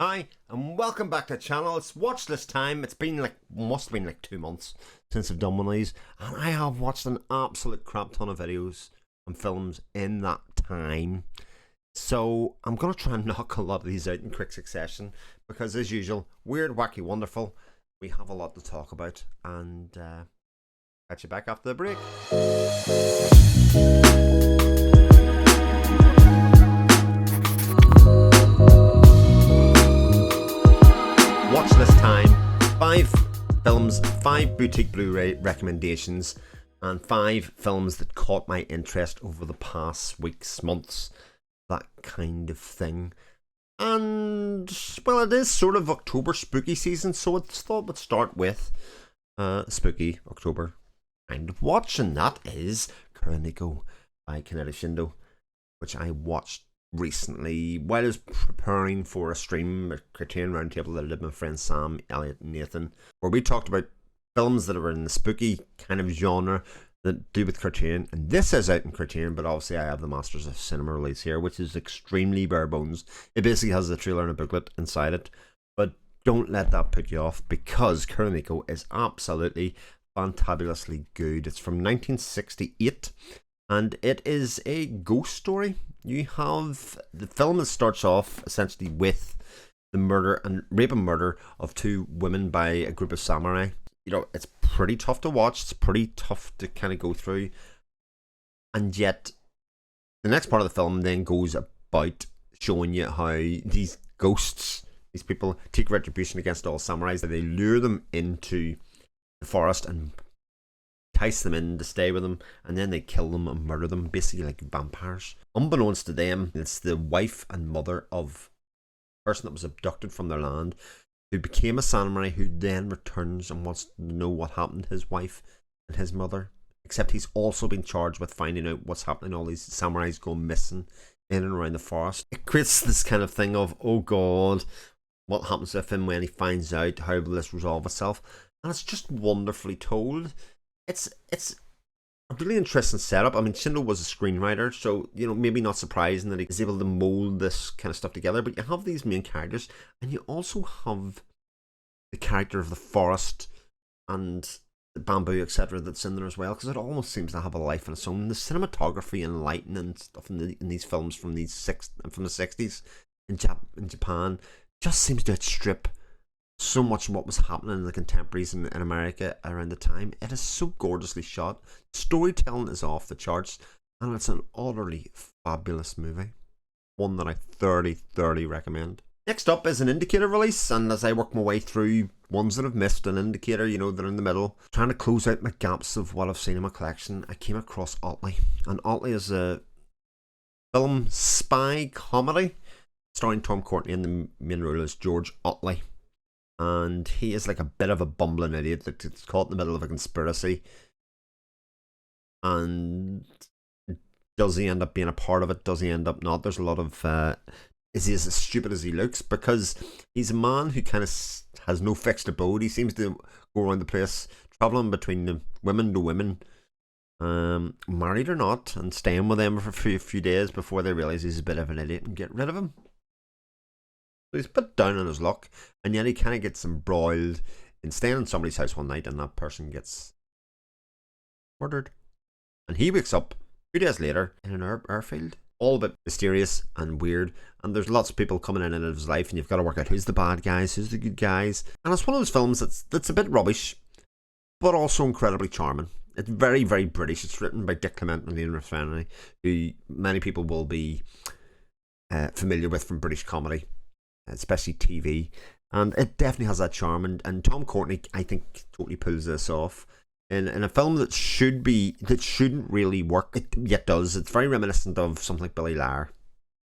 Hi, and welcome back to the channel. It's Watchlist time. It's been must have been like 2 months since I've done one of these, and I have watched an absolute crap ton of videos and films in that time. So I'm going to try and knock a lot of these out in quick succession because, as usual, weird, wacky, wonderful. We have a lot to talk about, and catch you back after the break. Watch this time, 5 films, 5 boutique Blu-ray recommendations, and 5 films that caught my interest over the past weeks, months, that kind of thing. And, well, it is sort of October spooky season, so I thought we'd start with spooky October kind of watch, and that is Kuroneko by Attribution, which I watched recently while I was preparing for a stream at Criterion Roundtable that I did with my friends Sam, Elliot and Nathan, where we talked about films that are in the spooky kind of genre that do with Criterion. And this is out in Criterion, but obviously I have the Masters of Cinema release here, which is extremely bare bones. It basically has the trailer and a booklet inside it, but don't let that put you off, because Kuroneko is absolutely fantabulously good. It's from 1968 and it is a ghost story. You have the film that starts off essentially with the murder and rape and murder of 2 women by a group of samurai. You know, it's pretty tough to watch. It's pretty tough to kind of go through. And yet, the next part of the film then goes about showing you how these ghosts, these people, take retribution against all samurais. They lure them into the forest and entice them in to stay with them, and then they kill them and murder them, basically like vampires. Unbeknownst to them, it's the wife and mother of a person that was abducted from their land, who became a samurai, who then returns and wants to know what happened to his wife and his mother. Except he's also been charged with finding out what's happening. All these samurais go missing in and around the forest. It creates this kind of thing of, oh god, what happens with him when he finds out? How will this resolve itself? And it's just wonderfully told. It's a really interesting setup. I mean, Shindo was a screenwriter, so, you know, maybe not surprising that he is able to mold this kind of stuff together. But you have these main characters, and you also have the character of the forest and the bamboo, etc., that's in there as well, because it almost seems to have a life on its own. The cinematography and lighting and stuff in these films from the 60s in Japan just seems to outstrip so much of what was happening in the contemporaries in America around the time. It is so gorgeously shot. Storytelling is off the charts, and it's an utterly fabulous movie. One that I thoroughly recommend. Next up is an Indicator release, and as I work my way through ones that I've missed, an Indicator, you know, they're in the middle, trying to close out my gaps of what I've seen in my collection, I came across Otley. And Otley is a film spy comedy starring Tom Courtenay, and the main role is George Otley. And he is like a bit of a bumbling idiot that gets caught in the middle of a conspiracy. And does he end up being a part of it? Does he end up not? There's a lot of, is he as stupid as he looks? Because he's a man who kind of has no fixed abode. He seems to go around the place, travelling between the women to women, married or not, and staying with them for a few days before they realise he's a bit of an idiot and get rid of him. So he's a bit down on his luck, and yet he kind of gets embroiled in staying in somebody's house one night, and that person gets murdered. And he wakes up 2 days later in an airfield. All a bit mysterious and weird, and there's lots of people coming in and out of his life, and you've got to work out who's the bad guys, who's the good guys. And it's one of those films that's a bit rubbish, but also incredibly charming. It's very British. It's written by Dick Clement and Ian Rafferty, who many people will be familiar with from British comedy, especially TV, and it definitely has that charm, and Tom Courtenay, I think, totally pulls this off in a film that shouldn't really work, it yet does. It's very reminiscent of something like Billy Liar,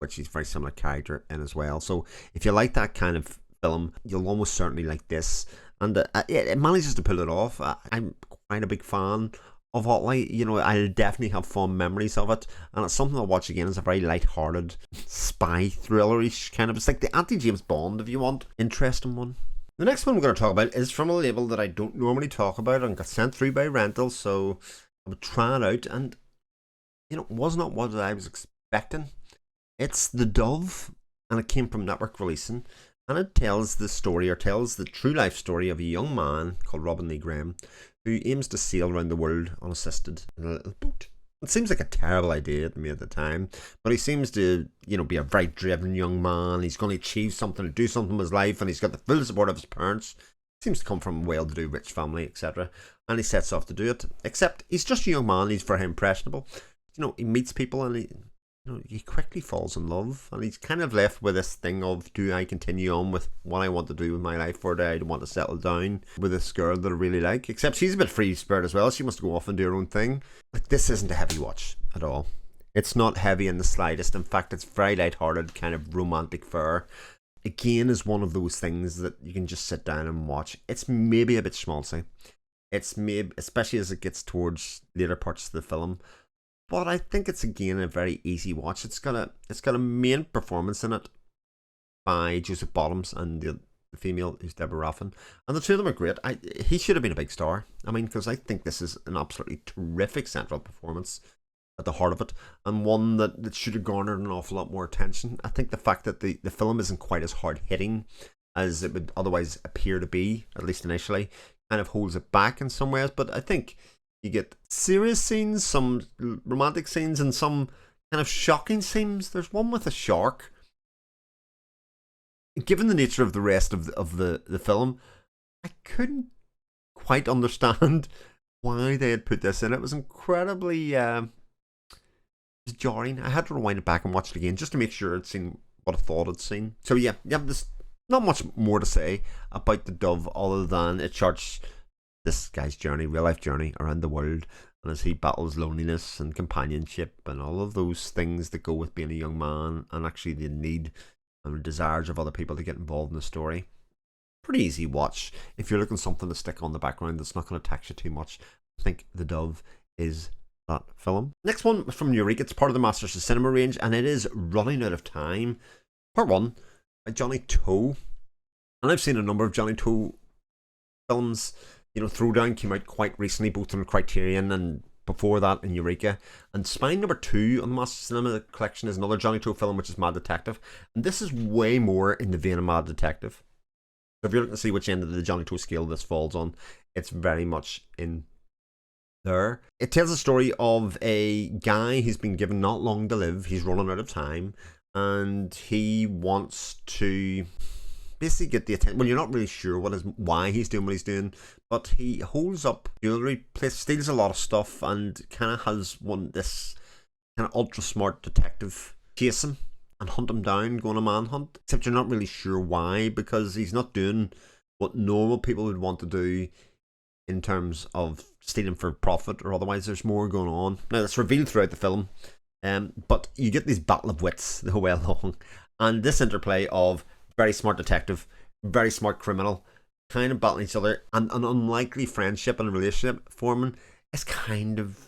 which he's a very similar character in as well. So if you like that kind of film, you'll almost certainly like this, and it manages to pull it off. I'm quite a big fan of Otley. You know, I'll definitely have fond memories of it, and it's something I'll watch again. It's a very light-hearted spy thriller-ish kind of. It's like the anti-James Bond, if you want. Interesting one. The next one we're going to talk about is from a label that I don't normally talk about and got sent through by rental, so I would try it out, and you know, it was not what I was expecting. It's The Dove, and it came from Network Releasing, And it tells the story, or tells the true life story of a young man called Robin Lee Graham, who aims to sail around the world unassisted in a little boat. It seems like a terrible idea to me at the time, but he seems to, be a very driven young man. He's going to achieve something, to do something with his life, and he's got the full support of his parents. Seems to come from a well-to-do rich family, etc. And he sets off to do it. Except he's just a young man. He's very impressionable. He meets people, and he quickly falls in love, and he's kind of left with this thing of, do I continue on with what I want to do with my life, or do I want to settle down with this girl that I really like? Except she's a bit free spirit as well. She wants to go off and do her own thing. Like, this isn't a heavy watch at all. It's not heavy in the slightest. In fact, it's very light-hearted, kind of romantic fare. Again, is one of those things that you can just sit down and watch. It's maybe a bit schmaltzy. It's maybe, especially as it gets towards later parts of the film. But I think it's, again, a very easy watch. It's got a main performance in it by Joseph Bottoms and the female, who's Deborah Ruffin. And the two of them are great. He should have been a big star. Because I think this is an absolutely terrific central performance at the heart of it, and one that should have garnered an awful lot more attention. I think the fact that the film isn't quite as hard-hitting as it would otherwise appear to be, at least initially, kind of holds it back in some ways. But I think you get serious scenes, some romantic scenes, and some kind of shocking scenes. There's one with a shark. Given the nature of the rest of the film, I couldn't quite understand why they had put this in. It was incredibly jarring. I had to rewind it back and watch it again just to make sure I'd seen what I thought I'd seen. So yeah, there's not much more to say about The Dove other than it charts this guy's journey, real life journey around the world, and as he battles loneliness and companionship and all of those things that go with being a young man, and actually the need and desires of other people to get involved in the story. Pretty easy watch if you're looking for something to stick on the background that's not going to tax you too much. I think The Dove is that film. Next one was from Eureka. It's part of the Masters of Cinema range, and it is Running Out of Time, Part 1 by Johnny To. And I've seen a number of Johnny To films. Throwdown came out quite recently, both on Criterion and before that in Eureka. And Spine number 2 on the Masters of Cinema collection is another Johnny To film, which is Mad Detective. And this is way more in the vein of Mad Detective. So if you're looking to see which end of the Johnny To scale this falls on, it's very much in there. It tells the story of a guy who's been given not long to live. He's running out of time, and he wants to basically get the attention. Well, you're not really sure why he's doing what he's doing, but he holds up jewelry, steals a lot of stuff, and kind of has this kind of ultra smart detective chase him and hunt him down, go on a manhunt. Except you're not really sure why, because he's not doing what normal people would want to do in terms of stealing for profit or otherwise. There's more going on. Now, that's revealed throughout the film, but you get this battle of wits the whole way along, and this interplay of very smart detective, very smart criminal, kind of battling each other, and an unlikely friendship and relationship forming is kind of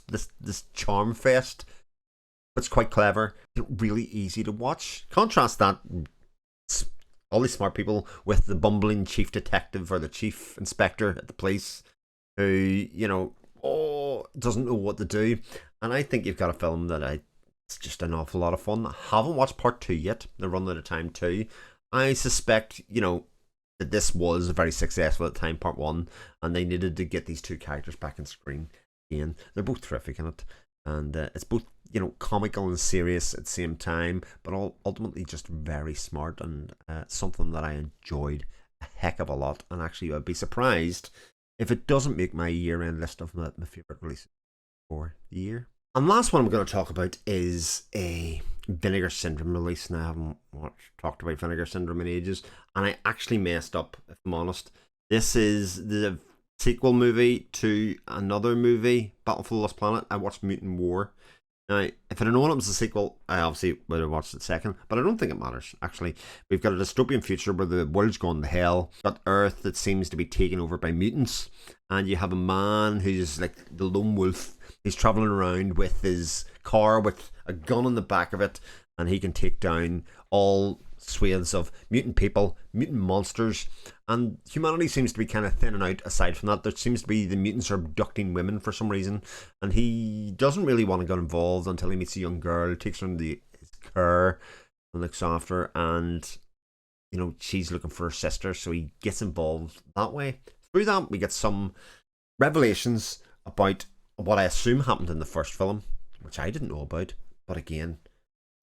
this charm fest. It's quite clever, really easy to watch. Contrast that, all these smart people, with the bumbling chief detective or the chief inspector at the police who, doesn't know what to do. And I think you've got a film it's just an awful lot of fun. I haven't watched part 2 yet, The Run Out of Time 2. I suspect, that this was very successful at the time, part 1, and they needed to get these two characters back on screen again. They're both terrific in it, and it's both comical and serious at the same time, but ultimately just very smart, and something that I enjoyed a heck of a lot. And actually I'd be surprised if it doesn't make my year-end list of my favourite releases for the year. And last one I'm going to talk about is a Vinegar Syndrome release. Now, I haven't talked about Vinegar Syndrome in ages, and I actually messed up, if I'm honest. This is the sequel movie to another movie, Battle for the Lost Planet. I watched Mutant War. Now, if I'd have known it was a sequel, I obviously would have watched it second, but I don't think it matters, actually. We've got a dystopian future where the world's gone to hell. Got Earth that seems to be taken over by mutants, and you have a man who's like the lone wolf. He's travelling around with his car with a gun on the back of it, and he can take down all swathes of mutant people, mutant monsters, and humanity seems to be kind of thinning out. Aside from that, there seems to be the mutants are abducting women for some reason, and he doesn't really want to get involved until he meets a young girl, takes her into his care and looks after her, and you know, she's looking for her sister, so he gets involved that way. Through that, we get some revelations about what I assume happened in the first film, which I didn't know about, but again,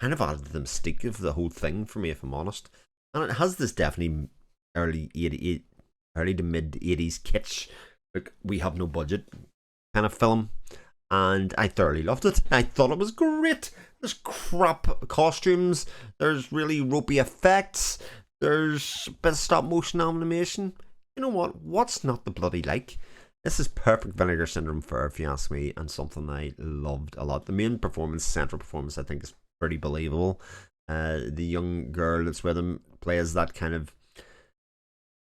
kind of added to the mystique of the whole thing for me, if I'm honest. And it has this definitely early to mid 80s kitsch, like we have no budget kind of film, and I thoroughly loved it. I thought it was great. There's crap costumes, there's really ropey effects, there's a bit of stop motion animation. You know what? What's not the bloody like? This is perfect Vinegar Syndrome fare, if you ask me, and something I loved a lot. The main performance, central performance, I think is pretty believable. The young girl that's with him plays that kind of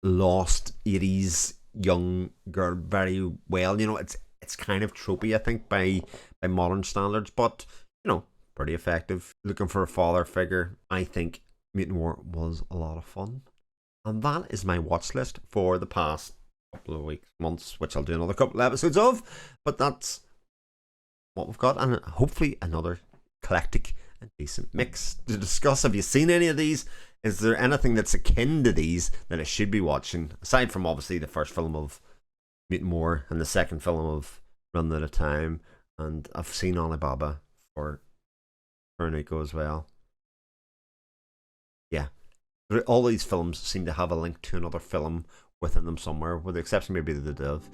lost 80s young girl very well. You know, it's kind of tropey, I think, by modern standards, but you know, pretty effective. Looking for a father figure, I think Mutant War was a lot of fun. And that is my watch list for the past couple of weeks, months, which I'll do another couple of episodes of, but that's what we've got, and hopefully another eclectic and decent mix to discuss. Have you seen any of these? Is there anything that's akin to these that I should be watching, aside from obviously the first film of Mutant War and the second film of Run Out of Time, and I've seen Alibaba for Kuroneko as well. Yeah, all these films seem to have a link to another film within them somewhere, with the exception maybe of the Dove.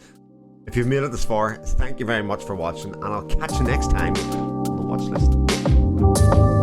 If you've made it this far, thank you very much for watching, and I'll catch you next time on the watch list.